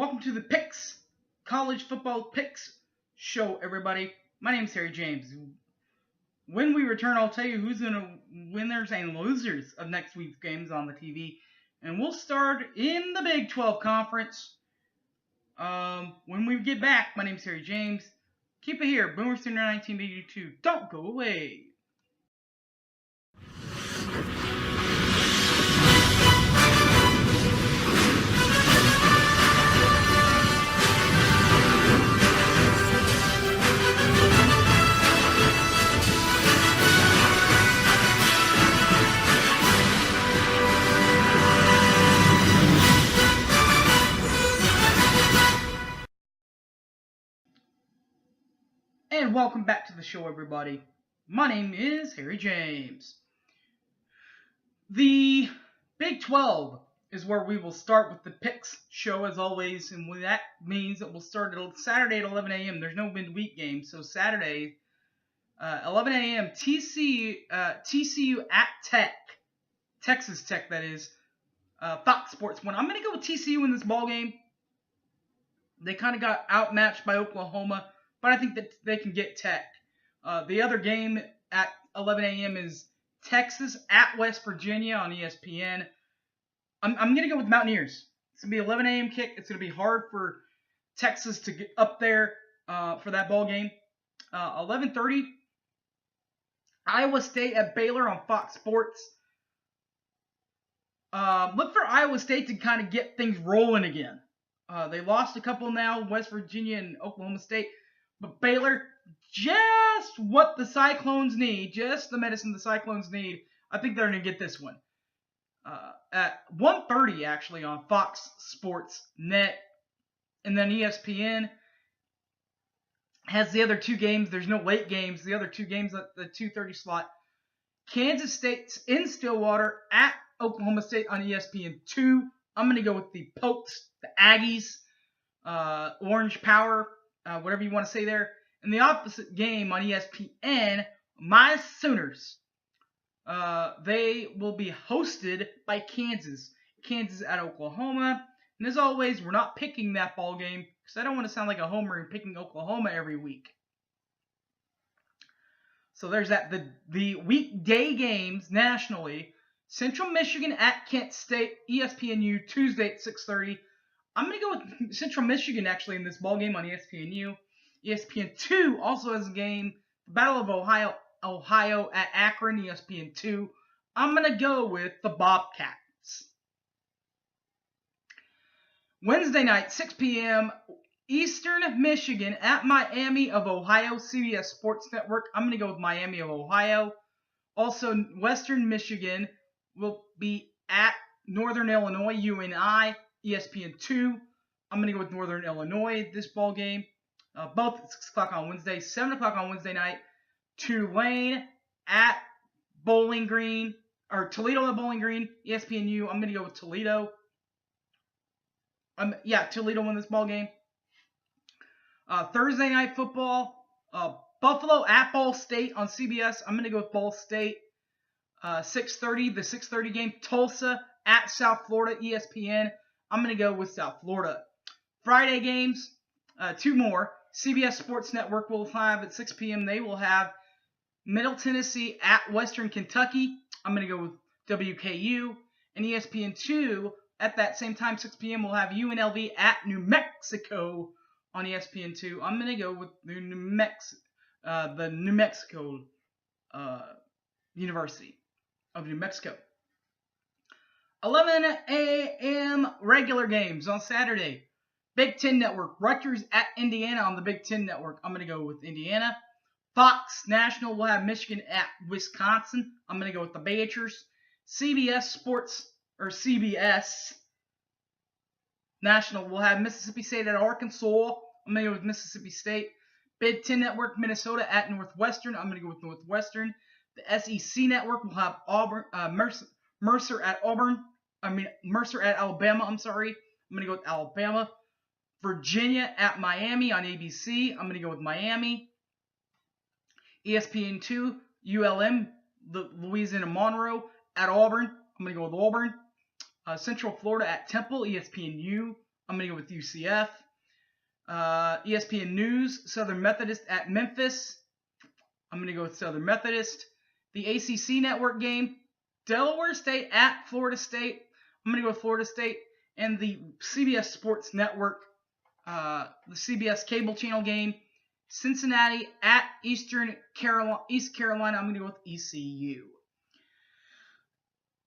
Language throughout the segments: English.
Welcome to the Picks, College Football Picks show, everybody. My name is Harry James. When we return, I'll tell you who's going to winners and losers of next week's games on the TV. And we'll start in the Big 12 Conference. When we get back, my name is Harry James. Keep it here, Boomer Sooner 1982. Don't go away. And welcome back to the show, everybody. My name is Harry James. The Big 12 is where we will start with the picks show, as always, and that means that we'll start Saturday at 11 a.m. There's no midweek game, so Saturday, 11 a.m. TCU at Tech, Texas Tech, that is. Fox Sports 1. I'm going to go with TCU in this ball game. They kind of got outmatched by Oklahoma, but I think that they can get Tech. The other game at 11 a.m. is Texas at West Virginia on ESPN. I'm going to go with Mountaineers. It's going to be 11 a.m. kick. It's going to be hard for Texas to get up there for that ball game. 11:30, Iowa State at Baylor on Fox Sports. Look for Iowa State to kind of get things rolling again. They lost a couple now, West Virginia and Oklahoma State. But Baylor, just what the Cyclones need, just the medicine the Cyclones need. I think they're going to get this one. At 1:30, actually, on Fox Sports Net. And then ESPN has the other two games. There's no late games. The other two games at the 2:30 slot. Kansas State's in Stillwater at Oklahoma State on ESPN2. I'm going to go with the Pokes, the Aggies, Orange Power. Whatever you want to say there. In the opposite game on ESPN, my Sooners, they will be hosted by Kansas. Kansas at Oklahoma. And as always, we're not picking that ball game because I don't want to sound like a homer and picking Oklahoma every week. So there's that. The weekday games nationally. Central Michigan at Kent State, ESPNU, Tuesday at 6:30. I'm going to go with Central Michigan, actually, in this ball game on ESPNU. ESPN2 also has a game, the Battle of Ohio at Akron, ESPN2. I'm going to go with the Bobcats. Wednesday night, 6 p.m., Eastern Michigan at Miami of Ohio, CBS Sports Network. I'm going to go with Miami of Ohio. Also, Western Michigan will be at Northern Illinois, UNI. ESPN2. I'm going to go with Northern Illinois this ball game. Both at 6 o'clock on Wednesday. 7 o'clock on Wednesday night. Tulane at Bowling Green. Or Toledo at Bowling Green. ESPNU. I'm going to go with Toledo. Toledo won this ball game. Thursday night football. Buffalo at Ball State on CBS. I'm going to go with Ball State. 6:30. The 6:30 game. Tulsa at South Florida. ESPN. I'm going to go with South Florida. Friday games, two more. CBS Sports Network will have at 6 p.m. They will have Middle Tennessee at Western Kentucky. I'm going to go with WKU. And ESPN2 at that same time, 6 p.m. will have UNLV at New Mexico on ESPN2. I'm going to go with the New Mexico University of New Mexico. 11 a.m. regular games on Saturday. Big Ten Network. Rutgers at Indiana on the Big Ten Network. I'm going to go with Indiana. Fox National will have Michigan at Wisconsin. I'm going to go with the Badgers. CBS National will have Mississippi State at Arkansas. I'm going to go with Mississippi State. Big Ten Network, Minnesota at Northwestern. I'm going to go with Northwestern. The SEC Network will have Mercer at Alabama. I'm going to go with Alabama. Virginia at Miami on ABC. I'm going to go with Miami. ESPN2, ULM, Louisiana Monroe at Auburn. I'm going to go with Auburn. Central Florida at Temple, ESPNU. I'm going to go with UCF. ESPN News, Southern Methodist at Memphis. I'm going to go with Southern Methodist. The ACC Network game, Delaware State at Florida State. I'm going to go with Florida State. And the CBS Sports Network, the CBS cable channel game, Cincinnati at East Carolina. I'm going to go with ECU.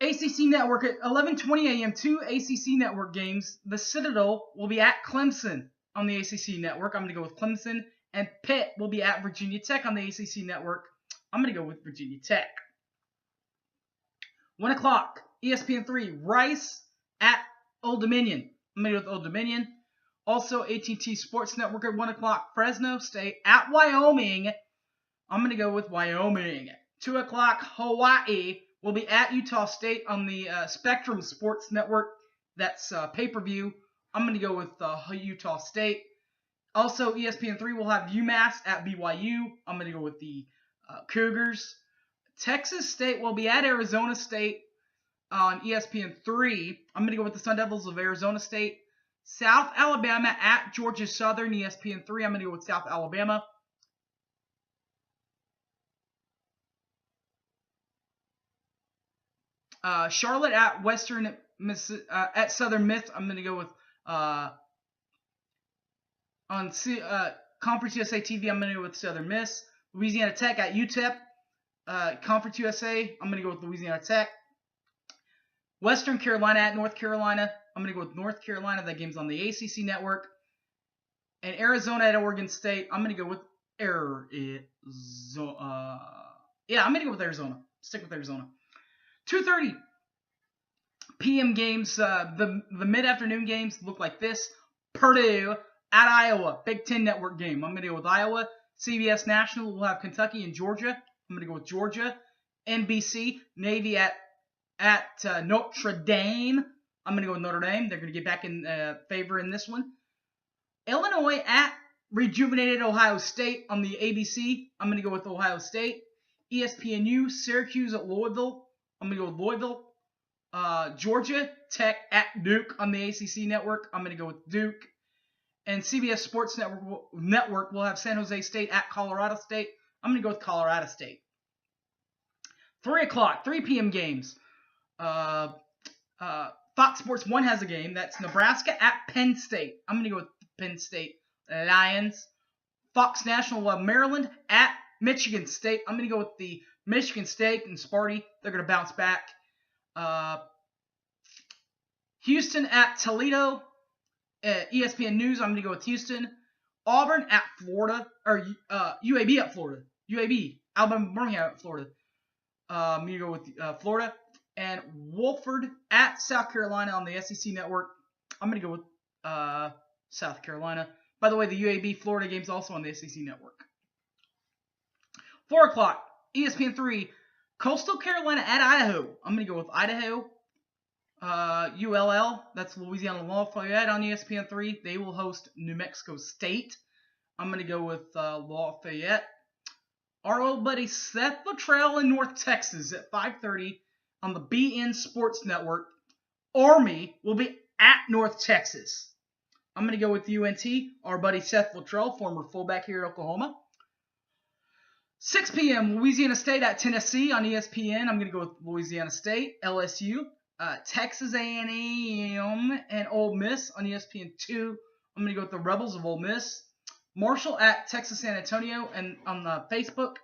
ACC Network at 11:20 a.m. 2 ACC Network games. The Citadel will be at Clemson on the ACC Network. I'm going to go with Clemson. And Pitt will be at Virginia Tech on the ACC Network. I'm going to go with Virginia Tech. 1 o'clock, ESPN3, Rice at Old Dominion. I'm going to go with Old Dominion. Also, AT&T Sports Network at 1 o'clock, Fresno State at Wyoming. I'm going to go with Wyoming. 2 o'clock, Hawaii will be at Utah State on the Spectrum Sports Network. That's pay-per-view. I'm going to go with Utah State. Also, ESPN3 will have UMass at BYU. I'm going to go with the Cougars. Texas State will be at Arizona State on ESPN3. I'm going to go with the Sun Devils of Arizona State. South Alabama at Georgia Southern, ESPN3. I'm going to go with South Alabama. Charlotte at Western at Southern Miss. I'm going to go with on Conference USA TV. I'm going to go with Southern Miss. Louisiana Tech at UTEP. Conference USA. I'm going to go with Louisiana Tech. Western Carolina at North Carolina. I'm going to go with North Carolina. That game's on the ACC Network. And Arizona at Oregon State. I'm going to go with Arizona. I'm going to go with Arizona. Stick with Arizona. 2:30 p.m. games. The mid-afternoon games look like this. Purdue at Iowa. Big Ten Network game. I'm going to go with Iowa. CBS National will have Kentucky and Georgia. I'm going to go with Georgia. NBC, Navy at Notre Dame. I'm going to go with Notre Dame. They're going to get back in favor in this one. Illinois at rejuvenated Ohio State on the ABC. I'm going to go with Ohio State. ESPNU, Syracuse at Louisville. I'm going to go with Louisville. Georgia Tech at Duke on the ACC Network. I'm going to go with Duke. And CBS Sports Network will have San Jose State at Colorado State. I'm going to go with Colorado State. 3 o'clock, 3 p.m. games. Fox Sports 1 has a game. That's Nebraska at Penn State. I'm going to go with Penn State Lions. Fox National will have Maryland at Michigan State. I'm going to go with the Michigan State and Sparty. They're going to bounce back. Houston at Toledo. ESPN News, I'm going to go with Houston. Auburn at Florida. Or UAB at Florida. UAB. Alabama Birmingham at Florida. I'm going to go with Florida. And Wofford at South Carolina on the SEC Network. I'm going to go with South Carolina. By the way, the UAB Florida game's also on the SEC Network. 4 o'clock, ESPN3, Coastal Carolina at Idaho. I'm going to go with Idaho. ULL, that's Louisiana Lafayette on ESPN3. They will host New Mexico State. I'm going to go with Lafayette. Our old buddy Seth Luttrell in North Texas at 5:30 on the BN Sports Network. Army will be at North Texas. I'm going to go with UNT. Our buddy Seth Luttrell, former fullback here at Oklahoma. 6 p.m. Louisiana State at Tennessee on ESPN. I'm going to go with Louisiana State. LSU. Texas A&M and Ole Miss on ESPN2. I'm going to go with the Rebels of Ole Miss. Marshall at Texas San Antonio, and on the Facebook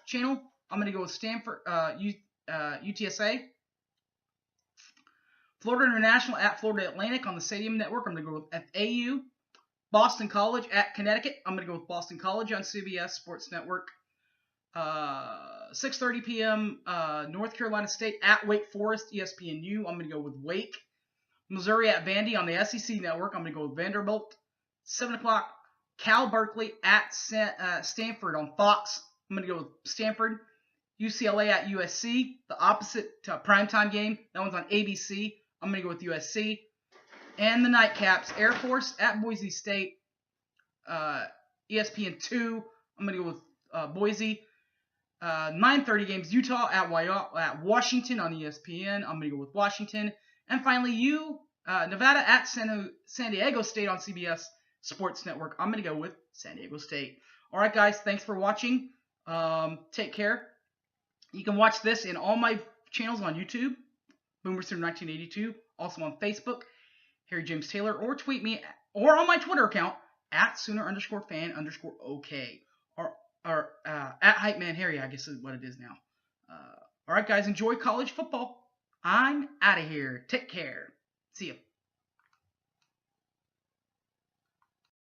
channel, I'm going to go with Stanford, UTSA. Florida International at Florida Atlantic on the Stadium Network. I'm going to go with FAU. Boston College at Connecticut. I'm going to go with Boston College on CBS Sports Network. 6:30 p.m. North Carolina State at Wake Forest, ESPNU. I'm going to go with Wake. Missouri at Vandy on the SEC Network. I'm going to go with Vanderbilt. 7 o'clock, Cal Berkeley at Stanford on Fox. I'm going to go with Stanford. UCLA at USC, the opposite primetime game. That one's on ABC. I'm going to go with USC. And the nightcaps, Air Force at Boise State. ESPN2. I'm going to go with Boise. 9:30 games, Utah at Washington on ESPN. I'm going to go with Washington. And finally, Nevada at San Diego State on CBS Sports Network. I'm going to go with San Diego State. All right, guys. Thanks for watching. Take care. You can watch this in all my channels on YouTube, Boomerster 1982. Also on Facebook, Harry James Taylor, or tweet me, or on my Twitter account, at Sooner_fan_OK. Or at Hype Man Harry, I guess is what it is now. All right, guys. Enjoy college football. I'm out of here. Take care. See ya.